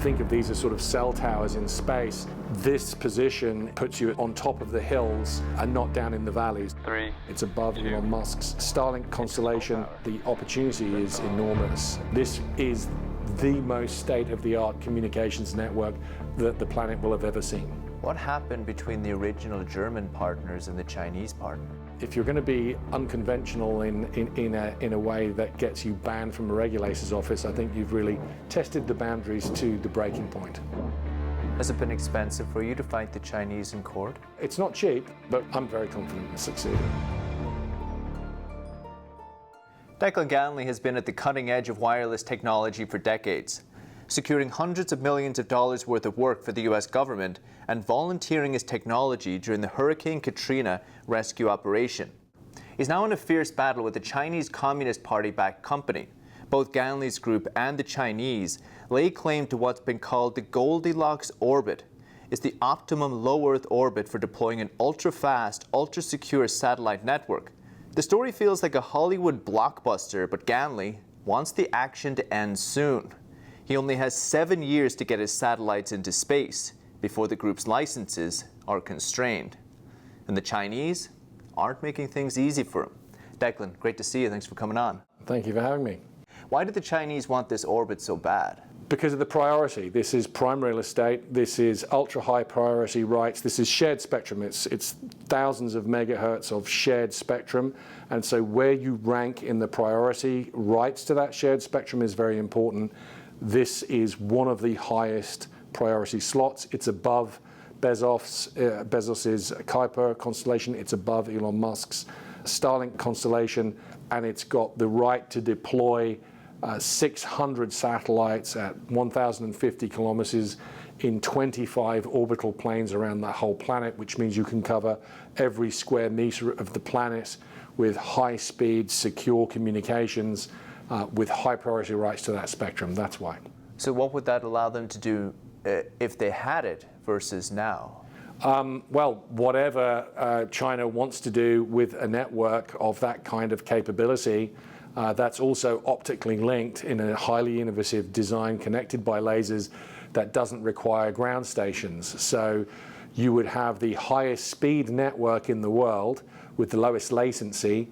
think of these as sort of cell towers in space. This position puts you on top of the hills and not down in the valleys. It's above Elon Musk's Starlink constellation. The opportunity is enormous. This is the most state-of-the-art communications network that the planet will have ever seen. What happened between the original German partners and the Chinese partner? If you're going to be unconventional in a way that gets you banned from a regulator's office, I think you've really tested the boundaries to the breaking point. Has it been expensive for you to fight the Chinese in court? It's not cheap, but I'm very confident in succeeding. Declan Ganley has been at the cutting edge of wireless technology for decades, securing hundreds of millions of dollars worth of work for the US government and volunteering his technology during the Hurricane Katrina rescue operation. He's now in a fierce battle with the Chinese Communist Party-backed company. Both Ganley's group and the Chinese lay claim to what's been called the Goldilocks orbit. It's the optimum low Earth orbit for deploying an ultra-fast, ultra-secure satellite network. The story feels like a Hollywood blockbuster, but Ganley wants the action to end soon. He only has 7 years to get his satellites into space before the group's licenses are constrained. And the Chinese aren't making things easy for him. Declan, great to see you. Thanks for coming on. Thank you for having me. Why did the Chinese want this orbit so bad? Because of the priority. This is prime real estate. This is ultra high priority rights. This is shared spectrum. It's thousands of megahertz of shared spectrum. And so where you rank in the priority rights to that shared spectrum is very important. This is one of the highest priority slots. It's above Bezos's Kuiper constellation. It's above Elon Musk's Starlink constellation. And it's got the right to deploy 600 satellites at 1,050 kilometers in 25 orbital planes around the whole planet, which means you can cover every square meter of the planet with high-speed, secure communications with high priority rights to that spectrum. That's why. So what would that allow them to do if they had it versus now? Well, whatever China wants to do with a network of that kind of capability, that's also optically linked in a highly innovative design connected by lasers that doesn't require ground stations. So you would have the highest speed network in the world with the lowest latency,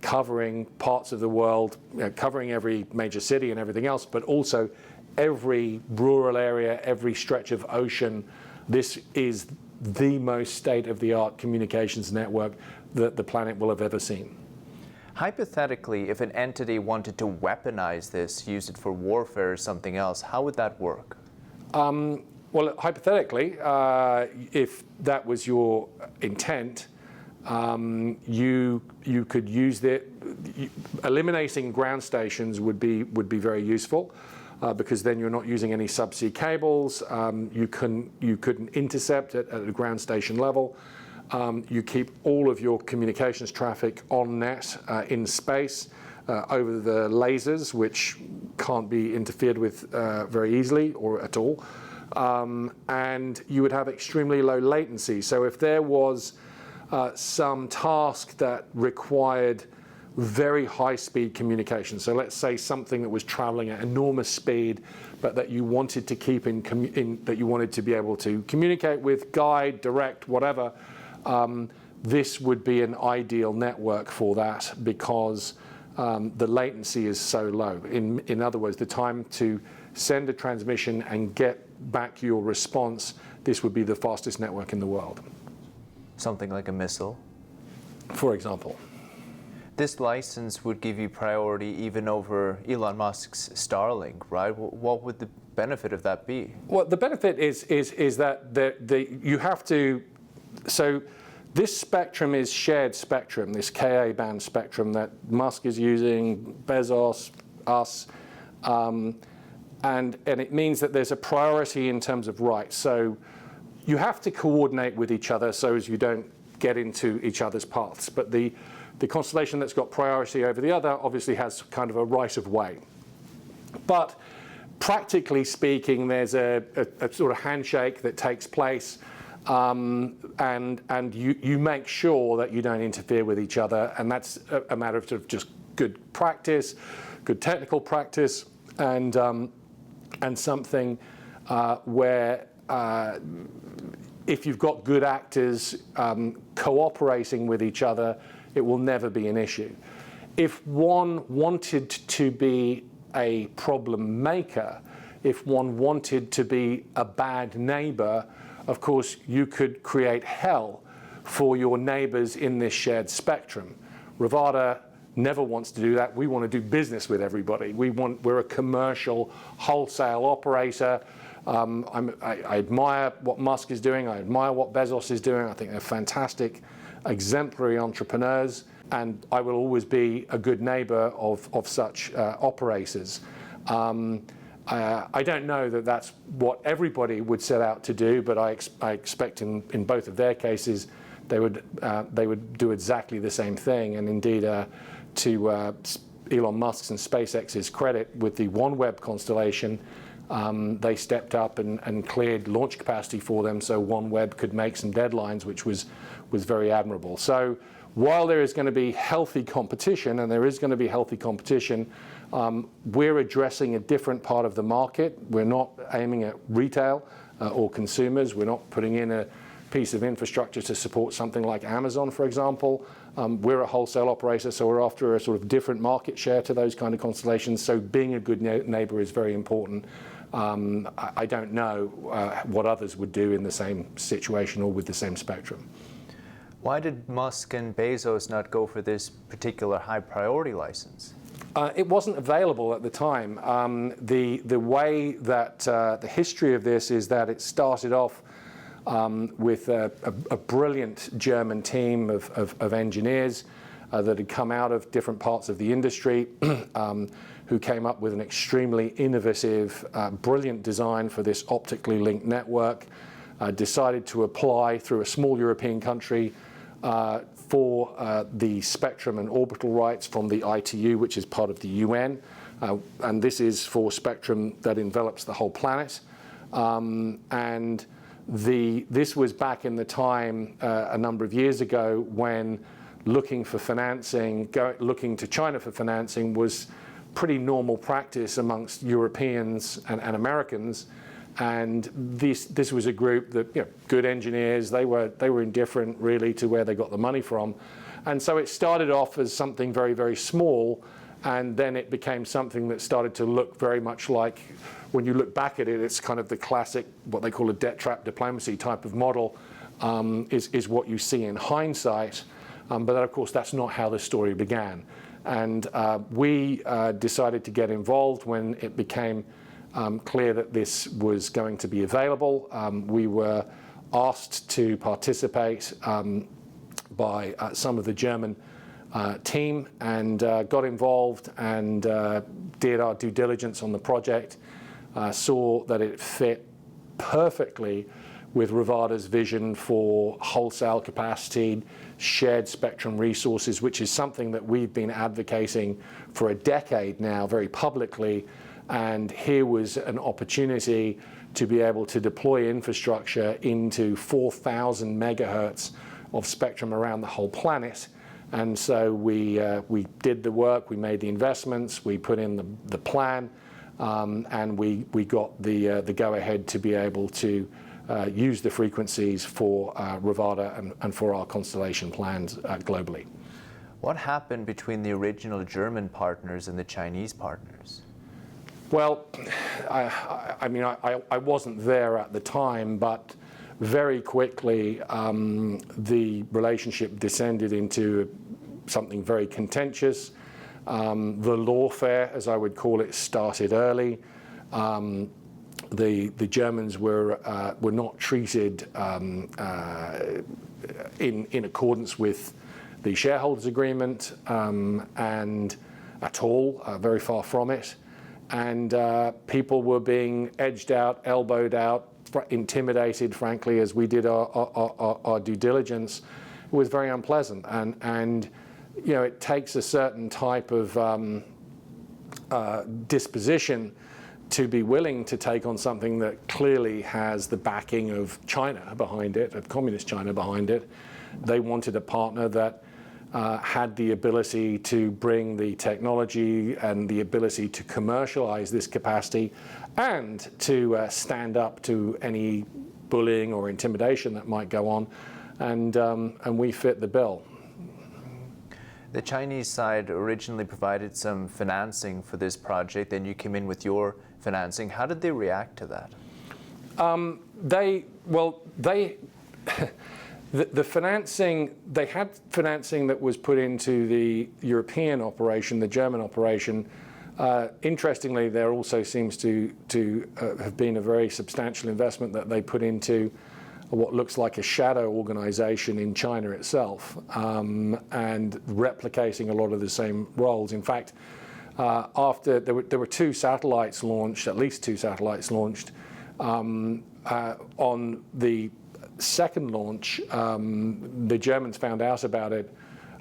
covering parts of the world, covering every major city and everything else, but also every rural area, every stretch of ocean. This is the most state-of-the-art communications network that the planet will have ever seen. Hypothetically, if an entity wanted to weaponize this, use it for warfare or something else, how would that work? Well, hypothetically, if that was your intent, you could use it. Eliminating ground stations would be very useful because then you're not using any subsea cables. You couldn't intercept it at a ground station level. You keep all of your communications traffic on net in space over the lasers, which can't be interfered with very easily or at all. And you would have extremely low latency. So if there was some task that required very high-speed communication, so let's say something that was traveling at enormous speed, but that you wanted to keep that you wanted to be able to communicate with, guide, direct, whatever, this would be an ideal network for that because the latency is so low. In other words, the time to send a transmission and get back your response, this would be the fastest network in the world. Something like a missile? For example. This license would give you priority even over Elon Musk's Starlink, right? What would the benefit of that be? Well, the benefit is that you have to. So this spectrum is shared spectrum, this Ka band spectrum that Musk is using, Bezos, us, and it means that there's a priority in terms of rights. So you have to coordinate with each other so as you don't get into each other's paths. But the constellation that's got priority over the other obviously has kind of a right of way. But practically speaking, there's a sort of handshake that takes place, and you make sure that you don't interfere with each other, and that's a matter of sort of just good practice, good technical practice, and and something where if you've got good actors cooperating with each other, it will never be an issue. If one wanted to be a problem maker, if one wanted to be a bad neighbor, of course, you could create hell for your neighbors in this shared spectrum. Rivada never wants to do that. We want to do business with everybody. We're a commercial wholesale operator. I admire what Musk is doing. I admire what Bezos is doing. I think they're fantastic, exemplary entrepreneurs. And I will always be a good neighbor of such operators. I don't know that that's what everybody would set out to do, but I expect in both of their cases they would do exactly the same thing. And indeed, to Elon Musk's and SpaceX's credit, with the OneWeb constellation, they stepped up and cleared launch capacity for them, so OneWeb could make some deadlines, which was very admirable. So while there is going to be healthy competition, and there is going to be healthy competition, we're addressing a different part of the market. We're not aiming at retail or consumers. We're not putting in a piece of infrastructure to support something like Amazon, for example. We're a wholesale operator, so we're after a sort of different market share to those kind of constellations. So being a good neighbor is very important. I don't know what others would do in the same situation or with the same spectrum. Why did Musk and Bezos not go for this particular high priority license? It wasn't available at the time. The way that the history of this is that it started off with a brilliant German team of engineers that had come out of different parts of the industry, who came up with an extremely innovative, brilliant design for this optically linked network, decided to apply through a small European country for the spectrum and orbital rights from the ITU, which is part of the UN. And this is for spectrum that envelops the whole planet. And this was back in the time a number of years ago when looking for financing, looking to China for financing was pretty normal practice amongst Europeans and Americans. And this was a group that, good engineers, they were indifferent really to where they got the money from. And so it started off as something very, very small, and then it became something that started to look very much like, when you look back at it, it's kind of the classic, what they call a debt trap diplomacy type of model, is what you see in hindsight. But of course, that's not how the story began. And we decided to get involved when it became clear that this was going to be available. We were asked to participate by some of the German team, and got involved and did our due diligence on the project, saw that it fit perfectly with Rivada's vision for wholesale capacity, shared spectrum resources, which is something that we've been advocating for a decade now very publicly. And here was an opportunity to be able to deploy infrastructure into 4,000 megahertz of spectrum around the whole planet. And so we did the work, we made the investments, we put in the plan, and we got the go-ahead to be able to use the frequencies for Rivada and for our constellation plans globally. What happened between the original German partners and the Chinese partners? Well, I mean, I wasn't there at the time, but very quickly the relationship descended into something very contentious. The lawfare, as I would call it, started early. The Germans were not treated in accordance with the shareholders' agreement, and at all, very far from it. And people were being edged out, elbowed out, intimidated, frankly, as we did our due diligence. It was very unpleasant. And it takes a certain type of disposition to be willing to take on something that clearly has the backing of China behind it, of communist China behind it. They wanted a partner that had the ability to bring the technology and the ability to commercialize this capacity and to stand up to any bullying or intimidation that might go on, and we fit the bill. The Chinese side originally provided some financing for this project, then you came in with your financing. How did they react to that? The financing, they had financing that was put into the European operation, the German operation. Interestingly, there also seems to have been a very substantial investment that they put into what looks like a shadow organization in China itself, and replicating a lot of the same roles. In fact, after there were two satellites launched, at least two satellites launched. On the second launch, the Germans found out about it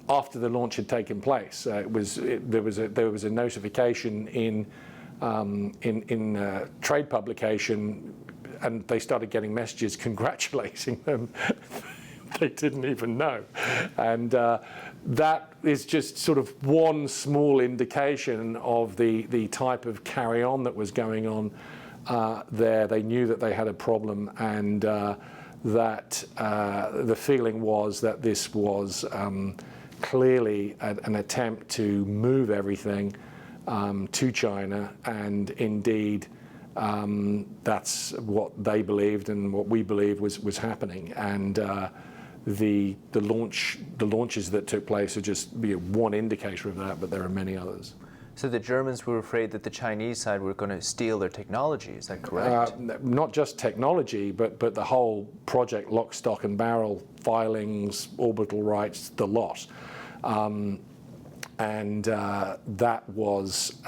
after the launch had taken place. There was a notification in trade publication, and they started getting messages congratulating them. They didn't even know, and that is just sort of one small indication of the type of carry-on that was going on there. They knew that they had a problem, and that the feeling was that this was clearly an attempt to move everything to China, and indeed that's what they believed and what we believed was happening. And the launches that took place are just one indicator of that, but there are many others. So the Germans were afraid that the Chinese side were going to steal their technology, is that correct? Not just technology, but the whole project, lock, stock and barrel, filings, orbital rights, the lot. That was,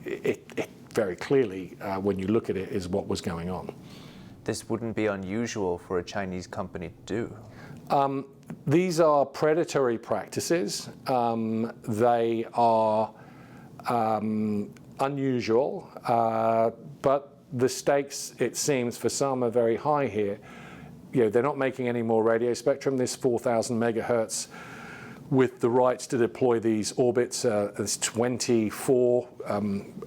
it very clearly, when you look at it, is what was going on. This wouldn't be unusual for a Chinese company to do. These are predatory practices. They are unusual, but the stakes, it seems, for some are very high here. They're not making any more radio spectrum. This 4,000 megahertz with the rights to deploy these orbits. There's 24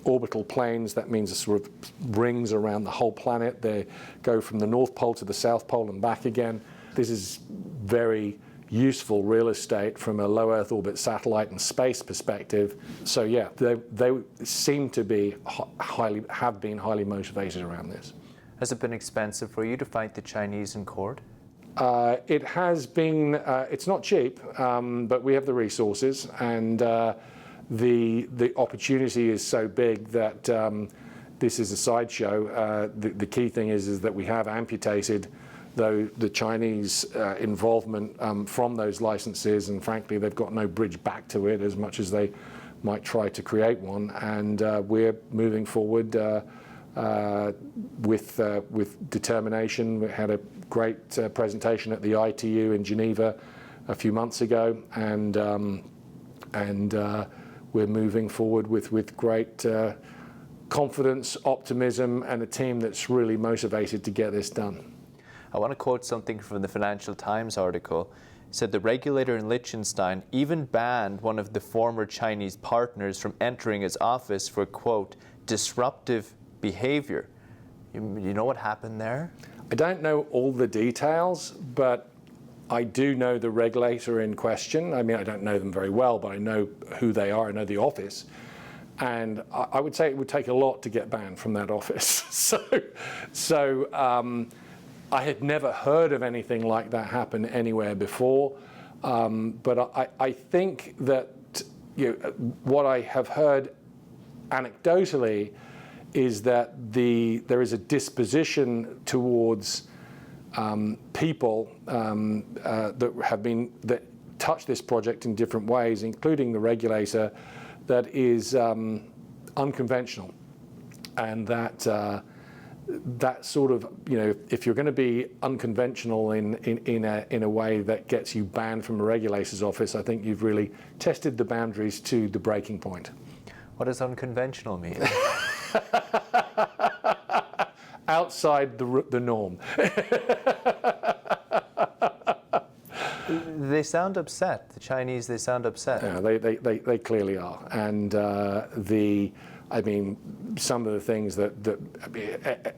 orbital planes. That means it sort of rings around the whole planet. They go from the North Pole to the South Pole and back again. This is very useful real estate from a low Earth orbit satellite and space perspective. So yeah, they seem to be have been highly motivated around this. Has it been expensive for you to fight the Chinese in court? It has been. It's not cheap, but we have the resources, and the opportunity is so big that this is a sideshow. The key thing is that we have amputated the Chinese involvement from those licenses, and frankly, they've got no bridge back to it as much as they might try to create one. And we're moving forward with determination. We had a great presentation at the ITU in Geneva a few months ago, and we're moving forward with great confidence, optimism, and a team that's really motivated to get this done. I want to quote something from the Financial Times article. It said the regulator in Liechtenstein even banned one of the former Chinese partners from entering his office for, quote, disruptive behavior. You know what happened there? I don't know all the details, but I do know the regulator in question. I mean, I don't know them very well, but I know who they are. I know the office. And I would say it would take a lot to get banned from that office. So I had never heard of anything like that happen anywhere before. But I think that what I have heard anecdotally is that there is a disposition towards people that touch this project in different ways, including the regulator, that is unconventional, and that sort of, if you're going to be unconventional in a way that gets you banned from a regulator's office, I think you've really tested the boundaries to the breaking point. What does unconventional mean? Outside the norm. They sound upset. The Chinese, they sound upset. Yeah, they clearly are. And I mean, some of the things that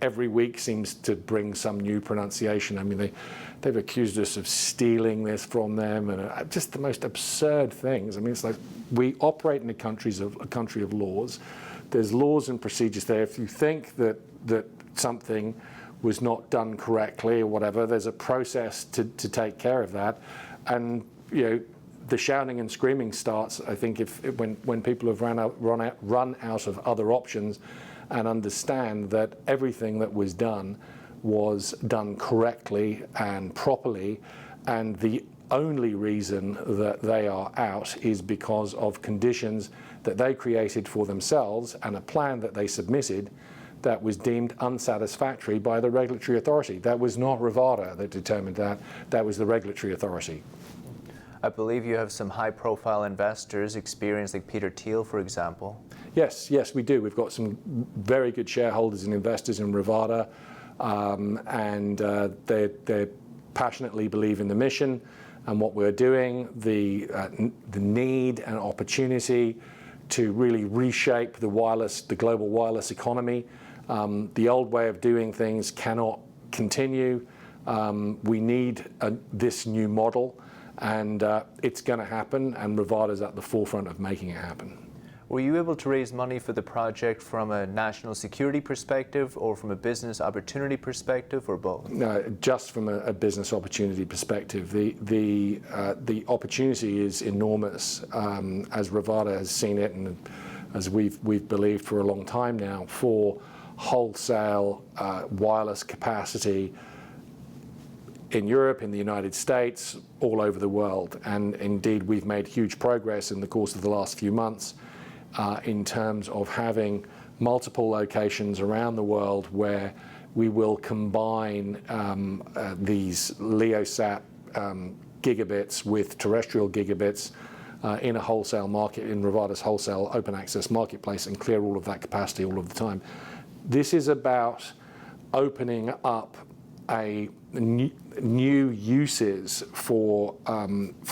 every week seems to bring some new pronunciation. I mean, they've accused us of stealing this from them, and just the most absurd things. I mean, it's like we operate in a country of laws. There's laws and procedures there. If you think that something was not done correctly or whatever, there's a process to take care of that. And the shouting and screaming starts, I think, when people have run out of other options and understand that everything that was done correctly and properly, and the only reason that they are out is because of conditions that they created for themselves and a plan that they submitted that was deemed unsatisfactory by the regulatory authority. That was not Rivada that determined that. That was the regulatory authority. I believe you have some high-profile investors, experienced like Peter Thiel, for example. Yes, we do. We've got some very good shareholders and investors in Rivada, and they passionately believe in the mission and what we're doing, the need and opportunity to really reshape the global wireless economy. The old way of doing things cannot continue. We need this new model. And it's going to happen, and Rivada's at the forefront of making it happen. Were you able to raise money for the project from a national security perspective or from a business opportunity perspective, or both? No, just from a business opportunity perspective. The opportunity is enormous, as Rivada has seen it, and as we've believed for a long time now, for wholesale wireless capacity in Europe, in the United States, all over the world. And indeed, we've made huge progress in the course of the last few months in terms of having multiple locations around the world where we will combine these LeoSat gigabits with terrestrial gigabits in a wholesale market, in Rivada's wholesale open access marketplace, and clear all of that capacity all of the time. This is about opening up new uses for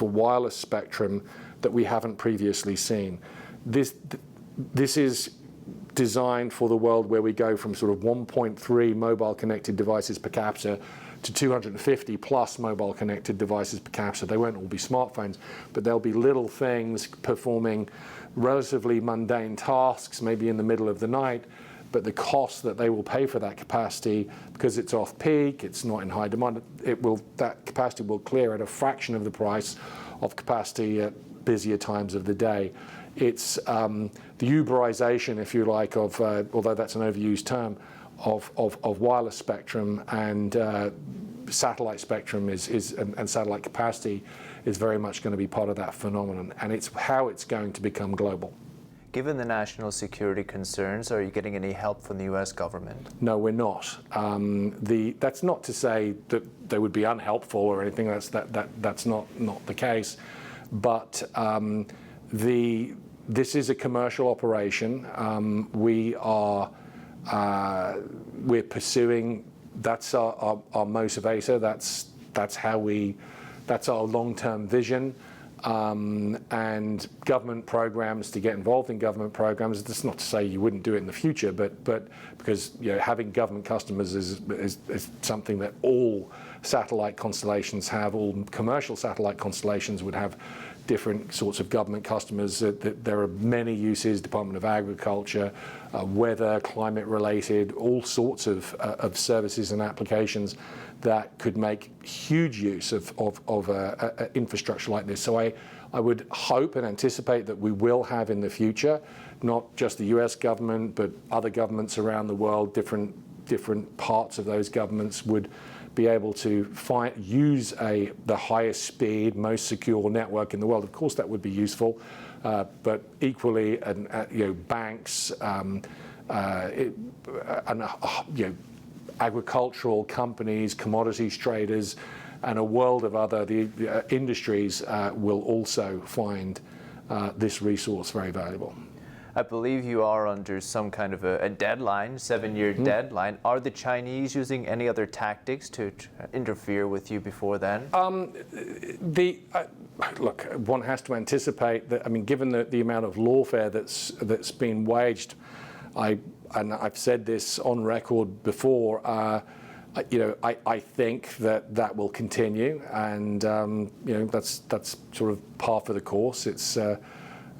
wireless spectrum that we haven't previously seen. This is designed for the world where we go from sort of 1.3 mobile connected devices per capita to 250 plus mobile connected devices per capita. They won't all be smartphones, but there'll be little things performing relatively mundane tasks, maybe in the middle of the night, but the cost that they will pay for that capacity, because it's off peak, it's not in high demand, that capacity will clear at a fraction of the price of capacity at busier times of the day. It's the Uberization, if you like, of although that's an overused term, of wireless spectrum, and satellite spectrum and satellite capacity is very much going to be part of that phenomenon, and it's how it's going to become global. Given the national security concerns, are you getting any help from the U.S. government? No, we're not. That's not to say that they would be unhelpful or anything. That's not the case. But this is a commercial operation. We're pursuing. That's our motivator. That's our long-term vision. And government programs, to get involved in government programs, that's not to say you wouldn't do it in the future, but because having government customers is something that all satellite constellations have. All commercial satellite constellations would have different sorts of government customers. There are many uses: Department of Agriculture, weather, climate related, all sorts of services and applications that could make huge use of infrastructure like this. So I would hope and anticipate that we will have in the future, not just the US government, but other governments around the world, different parts of those governments would be able to use the highest speed, most secure network in the world. Of course, that would be useful, but equally, banks, agricultural companies, commodities traders, and a world of other industries will also find this resource very valuable. I believe you are under some kind of a deadline, 7-year deadline. Are the Chinese using any other tactics to interfere with you before then? Look, one has to anticipate that. I mean, given the amount of lawfare that's been waged, I've said this on record before. I think that will continue, and that's sort of par for the course. It's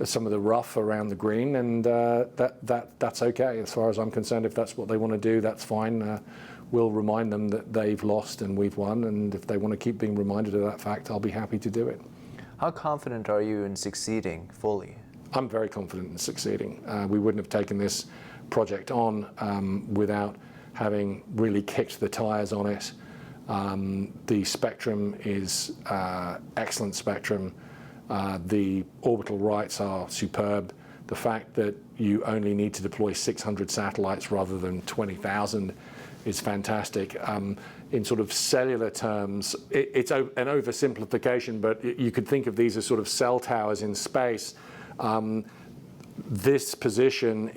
some of the rough around the green, and that's okay as far as I'm concerned. If that's what they want to do, that's fine. We'll remind them that they've lost and we've won, and if they want to keep being reminded of that fact, I'll be happy to do it. How confident are you in succeeding fully? I'm very confident in succeeding. We wouldn't have taken this project on without having really kicked the tires on it. The spectrum is excellent spectrum. The orbital rights are superb. The fact that you only need to deploy 600 satellites rather than 20,000 is fantastic. In sort of cellular terms, it's an oversimplification, but you could think of these as sort of cell towers in space. This position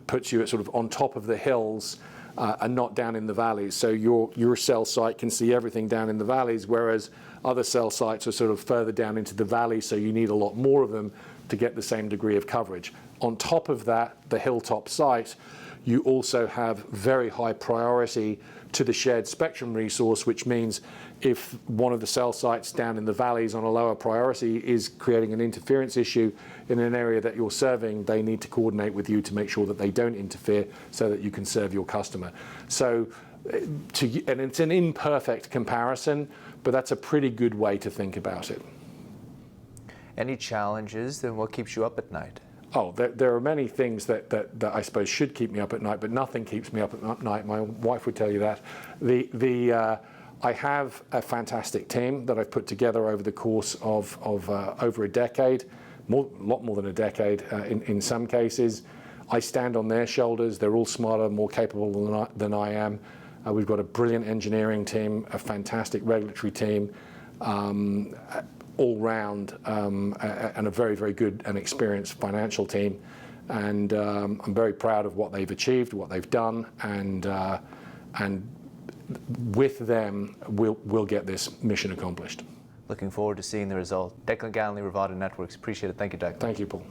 puts you at sort of on top of the hills and not down in the valleys. So your cell site can see everything down in the valleys, whereas other cell sites are sort of further down into the valley, so you need a lot more of them to get the same degree of coverage. On top of that, the hilltop site, you also have very high priority to the shared spectrum resource, which means if one of the cell sites down in the valleys on a lower priority is creating an interference issue in an area that you're serving, they need to coordinate with you to make sure that they don't interfere so that you can serve your customer. So, and it's an imperfect comparison, but that's a pretty good way to think about it. Any challenges, then what keeps you up at night? Oh, there are many things that I suppose should keep me up at night, but nothing keeps me up at night. My wife would tell you that. I have a fantastic team that I've put together over the course of over a decade, a lot more than a decade in some cases. I stand on their shoulders. They're all smarter, more capable than I am. We've got a brilliant engineering team, a fantastic regulatory team, all round, and a very, very good and experienced financial team. And I'm very proud of what they've achieved, what they've done, and with them, we'll get this mission accomplished. Looking forward to seeing the result. Declan Ganley, Rivada Networks. Appreciate it. Thank you, Declan. Thank you, Paul.